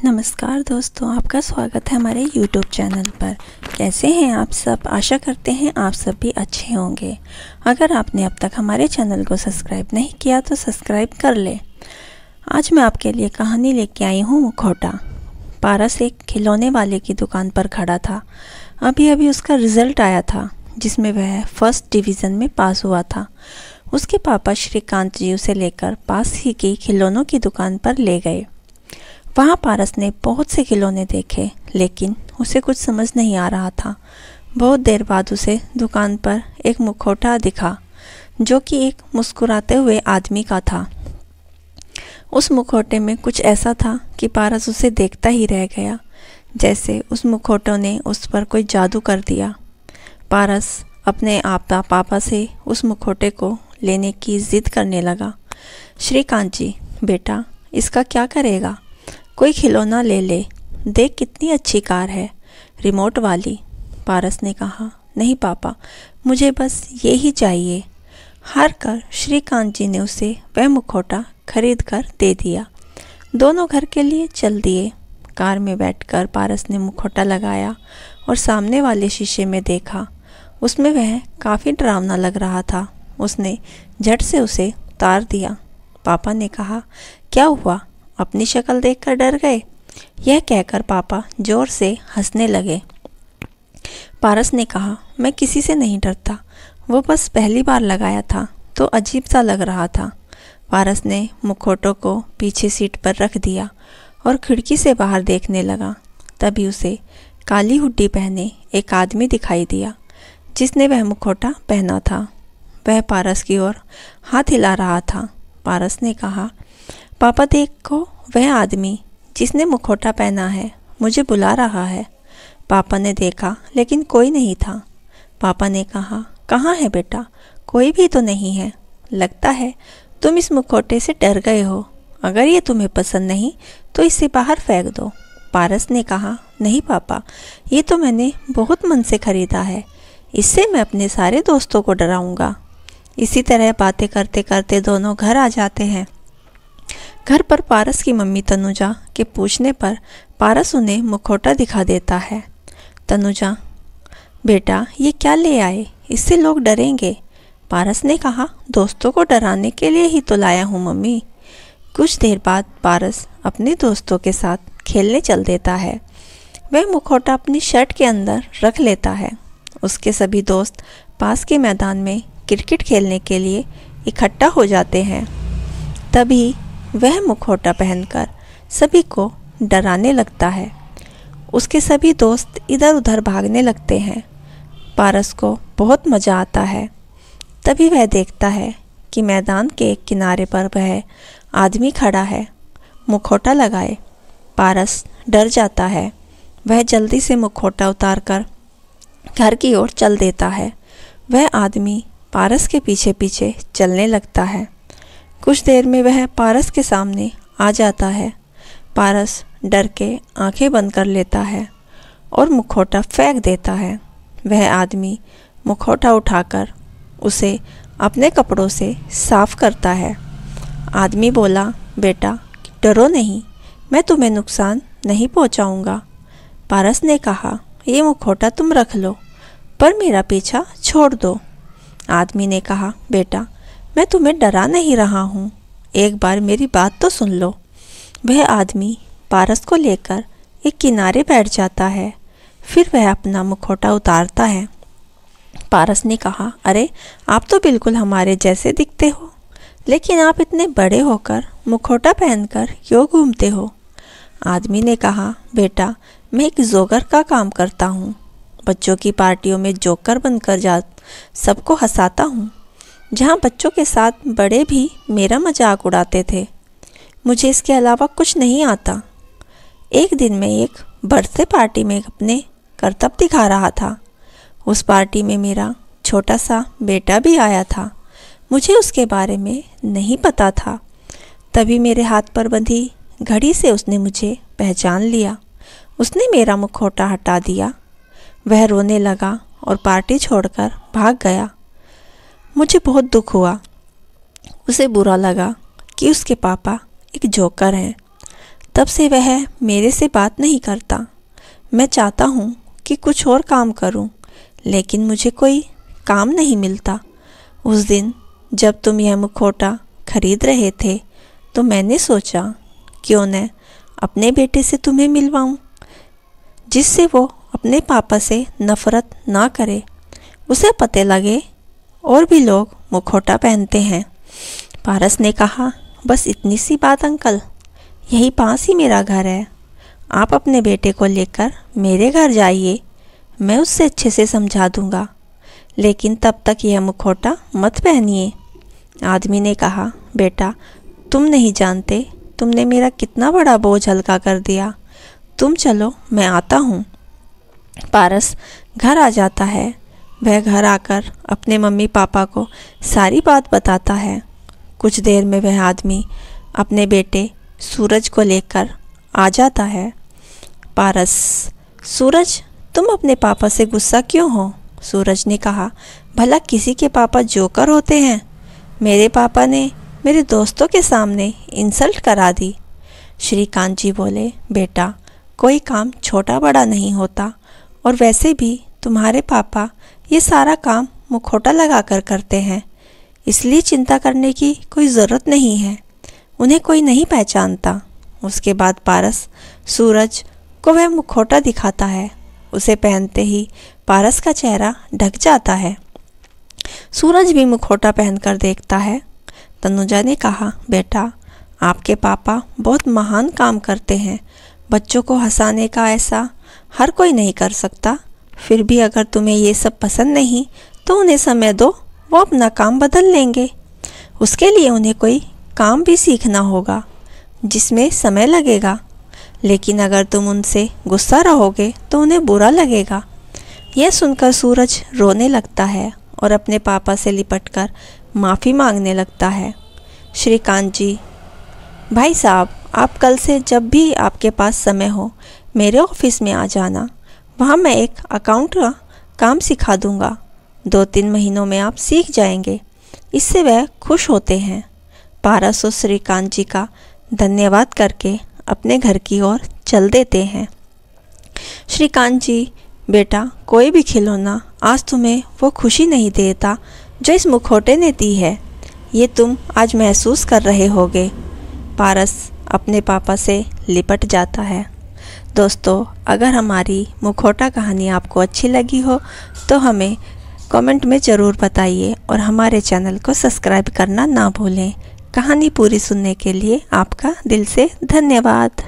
नमस्कार दोस्तों, आपका स्वागत है हमारे YouTube चैनल पर। कैसे हैं आप सब? आशा करते हैं आप सब भी अच्छे होंगे। अगर आपने अब तक हमारे चैनल को सब्सक्राइब नहीं किया तो सब्सक्राइब कर लें। आज मैं आपके लिए कहानी लेके आई हूँ मुखौटा। पारस एक खिलौने वाले की दुकान पर खड़ा था। अभी अभी उसका रिज़ल्ट आया था जिसमें वह फर्स्ट डिवीज़न में पास हुआ था। उसके पापा श्रीकांत जी उसे लेकर पास ही की खिलौनों की दुकान पर ले गए। वहाँ पारस ने बहुत से खिलौने देखे, लेकिन उसे कुछ समझ नहीं आ रहा था। बहुत देर बाद उसे दुकान पर एक मुखौटा दिखा जो कि एक मुस्कुराते हुए आदमी का था। उस मुखौटे में कुछ ऐसा था कि पारस उसे देखता ही रह गया, जैसे उस मुखौटे ने उस पर कोई जादू कर दिया। पारस अपने पापा से उस मुखौटे को लेने की जिद करने लगा। श्रीकांत जी, बेटा इसका क्या करेगा? कोई खिलौना ले ले, देख कितनी अच्छी कार है, रिमोट वाली। पारस ने कहा, नहीं पापा, मुझे बस ये ही चाहिए। हार कर श्रीकांत जी ने उसे वह मुखौटा खरीद कर दे दिया। दोनों घर के लिए चल दिए। कार में बैठकर पारस ने मुखौटा लगाया और सामने वाले शीशे में देखा। उसमें वह काफ़ी डरावना लग रहा था। उसने झट से उसे उतार दिया। पापा ने कहा, क्या हुआ, अपनी शक्ल देखकर डर गए? यह कहकर पापा जोर से हंसने लगे। पारस ने कहा, मैं किसी से नहीं डरता, वो बस पहली बार लगाया था तो अजीब सा लग रहा था। पारस ने मुखौटों को पीछे सीट पर रख दिया और खिड़की से बाहर देखने लगा। तभी उसे काली हुड्डी पहने एक आदमी दिखाई दिया जिसने वह मुखौटा पहना था। वह पारस की ओर हाथ हिला रहा था। पारस ने कहा, पापा देखो, वह आदमी जिसने मुखौटा पहना है मुझे बुला रहा है। पापा ने देखा लेकिन कोई नहीं था। पापा ने कहा, कहाँ है बेटा? कोई भी तो नहीं है। लगता है तुम इस मुखौटे से डर गए हो। अगर ये तुम्हें पसंद नहीं तो इसे बाहर फेंक दो। पारस ने कहा, नहीं पापा, ये तो मैंने बहुत मन से खरीदा है। इससे मैं अपने सारे दोस्तों को डराऊंगा। इसी तरह बातें करते करते दोनों घर आ जाते हैं। घर पर पारस की मम्मी तनुजा के पूछने पर पारस उन्हें मुखौटा दिखा देता है। तनुजा, बेटा ये क्या ले आए? इससे लोग डरेंगे। पारस ने कहा, दोस्तों को डराने के लिए ही तो लाया हूँ मम्मी। कुछ देर बाद पारस अपने दोस्तों के साथ खेलने चल देता है। वह मुखौटा अपनी शर्ट के अंदर रख लेता है। उसके सभी दोस्त पास के मैदान में क्रिकेट खेलने के लिए इकट्ठा हो जाते हैं। तभी वह मुखौटा पहनकर सभी को डराने लगता है। उसके सभी दोस्त इधर उधर भागने लगते हैं। पारस को बहुत मज़ा आता है। तभी वह देखता है कि मैदान के एक किनारे पर वह आदमी खड़ा है, मुखौटा लगाए। पारस डर जाता है। वह जल्दी से मुखौटा उतारकर घर की ओर चल देता है। वह आदमी पारस के पीछे पीछे चलने लगता है। कुछ देर में वह पारस के सामने आ जाता है। पारस डर के आंखें बंद कर लेता है और मुखौटा फेंक देता है। वह आदमी मुखौटा उठाकर उसे अपने कपड़ों से साफ करता है। आदमी बोला, बेटा डरो नहीं, मैं तुम्हें नुकसान नहीं पहुंचाऊंगा। पारस ने कहा, ये मुखौटा तुम रख लो, पर मेरा पीछा छोड़ दो। आदमी ने कहा, बेटा मैं तुम्हें डरा नहीं रहा हूँ, एक बार मेरी बात तो सुन लो। वह आदमी पारस को लेकर एक किनारे बैठ जाता है। फिर वह अपना मुखौटा उतारता है। पारस ने कहा, अरे आप तो बिल्कुल हमारे जैसे दिखते हो, लेकिन आप इतने बड़े होकर मुखौटा पहनकर क्यों घूमते हो? आदमी ने कहा, बेटा मैं एक जोकर का काम करता हूँ। बच्चों की पार्टियों में जोकर बनकर सबको हंसाता हूँ। जहाँ बच्चों के साथ बड़े भी मेरा मजाक उड़ाते थे। मुझे इसके अलावा कुछ नहीं आता। एक दिन मैं एक बर्थडे पार्टी में अपने करतब दिखा रहा था। उस पार्टी में मेरा छोटा सा बेटा भी आया था। मुझे उसके बारे में नहीं पता था। तभी मेरे हाथ पर बंधी घड़ी से उसने मुझे पहचान लिया। उसने मेरा मुखौटा हटा दिया। वह रोने लगा और पार्टी छोड़कर भाग गया। मुझे बहुत दुख हुआ। उसे बुरा लगा कि उसके पापा एक जोकर हैं। तब से वह मेरे से बात नहीं करता। मैं चाहता हूँ कि कुछ और काम करूँ, लेकिन मुझे कोई काम नहीं मिलता। उस दिन जब तुम यह मुखौटा खरीद रहे थे तो मैंने सोचा क्यों न अपने बेटे से तुम्हें मिलवाऊँ, जिससे वो अपने पापा से नफ़रत ना करे। उसे पता लगे और भी लोग मुखौटा पहनते हैं। पारस ने कहा, बस इतनी सी बात अंकल, यही पास ही मेरा घर है। आप अपने बेटे को लेकर मेरे घर जाइए, मैं उससे अच्छे से समझा दूंगा, लेकिन तब तक यह मुखौटा मत पहनिए। आदमी ने कहा, बेटा तुम नहीं जानते तुमने मेरा कितना बड़ा बोझ हल्का कर दिया। तुम चलो, मैं आता हूँ। पारस घर आ जाता है। वह घर आकर अपने मम्मी पापा को सारी बात बताता है। कुछ देर में वह आदमी अपने बेटे सूरज को लेकर आ जाता है। पारस, सूरज तुम अपने पापा से गुस्सा क्यों हो? सूरज ने कहा, भला किसी के पापा जोकर होते हैं? मेरे पापा ने मेरे दोस्तों के सामने इंसल्ट करा दी। श्रीकांत जी बोले, बेटा कोई काम छोटा बड़ा नहीं होता, और वैसे भी तुम्हारे पापा ये सारा काम मुखौटा लगाकर करते हैं, इसलिए चिंता करने की कोई ज़रूरत नहीं है। उन्हें कोई नहीं पहचानता। उसके बाद पारस सूरज को वह मुखौटा दिखाता है। उसे पहनते ही पारस का चेहरा ढक जाता है। सूरज भी मुखौटा पहनकर देखता है। तनुजा ने कहा, बेटा आपके पापा बहुत महान काम करते हैं। बच्चों को हंसाने का ऐसा हर कोई नहीं कर सकता। फिर भी अगर तुम्हें ये सब पसंद नहीं तो उन्हें समय दो, वो अपना काम बदल लेंगे। उसके लिए उन्हें कोई काम भी सीखना होगा जिसमें समय लगेगा, लेकिन अगर तुम उनसे गुस्सा रहोगे तो उन्हें बुरा लगेगा। यह सुनकर सूरज रोने लगता है और अपने पापा से लिपटकर माफ़ी मांगने लगता है। श्रीकांत जी, भाई साहब आप कल से जब भी आपके पास समय हो मेरे ऑफिस में आ जाना। वहाँ मैं एक अकाउंट का काम सिखा दूँगा। 2-3 महीनों में आप सीख जाएंगे। इससे वह खुश होते हैं। पारस और श्रीकांत जी का धन्यवाद करके अपने घर की ओर चल देते हैं। श्रीकांत जी, बेटा कोई भी खिलौना आज तुम्हें वो खुशी नहीं देता जो इस मुखौटे ने दी है, ये तुम आज महसूस कर रहे होगे। पारस अपने पापा से लिपट जाता है। दोस्तों, अगर हमारी मुखौटा कहानी आपको अच्छी लगी हो तो हमें कमेंट में ज़रूर बताइए और हमारे चैनल को सब्सक्राइब करना ना भूलें। कहानी पूरी सुनने के लिए आपका दिल से धन्यवाद।